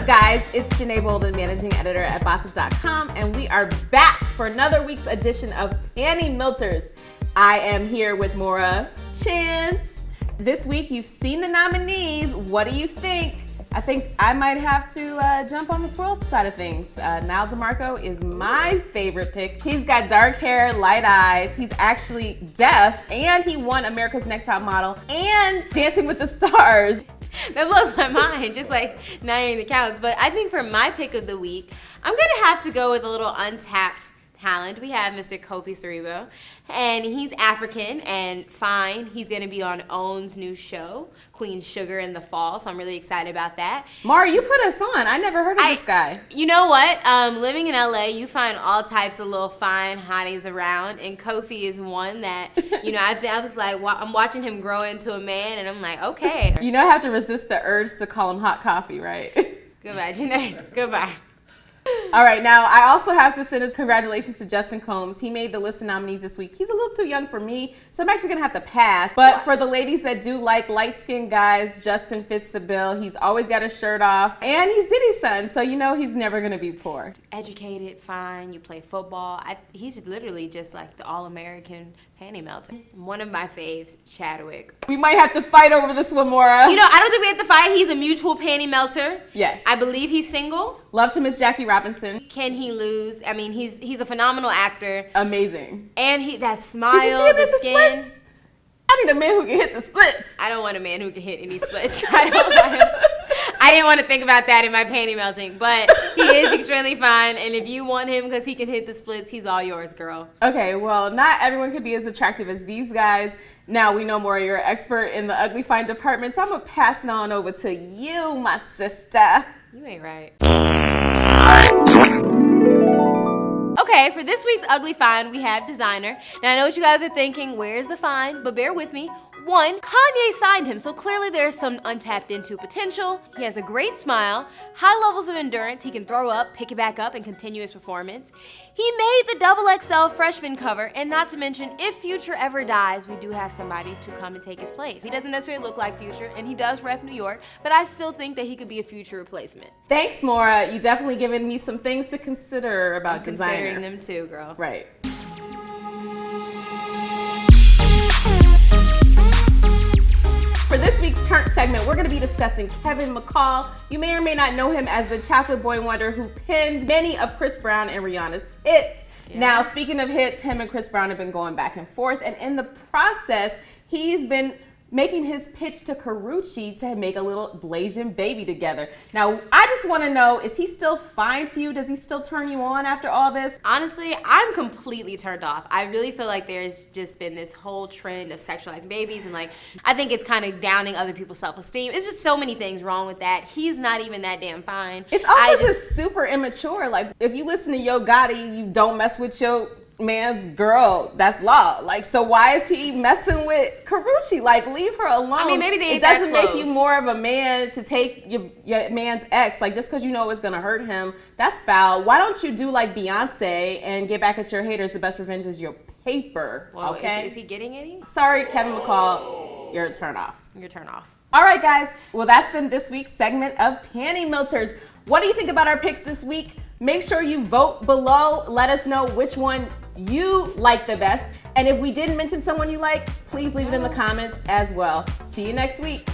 guys? It's Janeé Bolden, managing editor at Bossip.com, and we are back for another week's edition of Panty Melters. I am here with Maura Chanz. This week, you've seen the nominees. What do you think? I think I might have to jump on the swirl side of things. Nyle DiMarco is my favorite pick. He's got dark hair, light eyes. He's actually deaf, and he won America's Next Top Model and Dancing with the Stars. That blows my mind, just like naming the counts. But I think for my pick of the week, I'm gonna have to go with a little untapped talent. We have Mr. Kofi Siriboe, and he's African and fine. He's gonna be on OWN's new show, Queen Sugar, in the fall, so I'm really excited about that. Maura, you put us on. I never heard of this guy. You know what? Living in LA, you find all types of little fine hotties around, and Kofi is one that, you know, I was like, I'm watching him grow into a man, and I'm like, okay. You know, I have to resist the urge to call him hot coffee, right? Goodbye, Janeé. Goodbye. All right, now I also have to send his congratulations to Justin Combs. He made the list of nominees this week. He's a little too young for me, so I'm actually gonna have to pass. But for the ladies that do like light-skinned guys, Justin fits the bill. He's always got his shirt off, and he's Diddy's son, so you know he's never gonna be poor. Educated, fine, you play football. He's literally just like the all-American panty melter. One of my faves, Chadwick. We might have to fight over this one, Maura. You know, I don't think we have to fight. He's a mutual panty melter. Yes. I believe he's single. Love to Miss Jackie Robinson. Can he lose? I mean, he's a phenomenal actor. Amazing. And that smile, Did you see him the hit the skin. splits? I need a man who can hit the splits. I don't want a man who can hit any splits. I didn't want to think about that in my panty melting, but he is extremely fine, and if you want him because he can hit the splits, he's all yours, girl. Okay, well, not everyone could be as attractive as these guys. Now, we know, Maura, you're an expert in the ugly fine department, so I'm going to pass it on over to you, my sister. You ain't right. Okay, for this week's Ugly Fine, we have designer. Now, I know what you guys are thinking, where's the fine? But bear with me. One, Kanye signed him, so clearly there's some untapped into potential. He has a great smile, high levels of endurance, he can throw up, pick it back up, and continue his performance. He made the XXL freshman cover, and not to mention, if Future ever dies, we do have somebody to come and take his place. He doesn't necessarily look like Future, and he does rep New York, but I still think that he could be a Future replacement. Thanks, Maura. You definitely given me some things to consider about designer. Considering them too, girl. Right. For this week's Turnt segment, we're going to be discussing Kevin McCall. You may or may not know him as the chocolate boy wonder who penned many of Chris Brown and Rihanna's hits. Yeah. Now, speaking of hits, him and Chris Brown have been going back and forth, and in the process, he's been making his pitch to Karrueche to make a little Blasian baby together. Now, I just want to know, is he still fine to you? Does he still turn you on after all this? Honestly, I'm completely turned off. I really feel like there's just been this whole trend of sexualizing babies, and like, I think it's kind of downing other people's self-esteem. It's just so many things wrong with that. He's not even that damn fine. It's also just super immature. Like, if you listen to Yo Gotti, you don't mess with your man's girl. That's law. Like, so why is he messing with Karrueche? Like, leave her alone. I mean, maybe they ain't It doesn't that make close. you more of a man to take your man's ex. Like, just because you know it's gonna hurt him, that's foul. Why don't you do like Beyonce and get back at your haters? The best revenge is your paper. Well, okay. Is he getting any? Sorry, Kevin McCall. You're a turn off. You're a turn off. All right, guys. Well, that's been this week's segment of Panty Melters. What do you think about our picks this week? Make sure you vote below. Let us know which one you like the best. And if we didn't mention someone you like, please leave it in the comments as well. See you next week.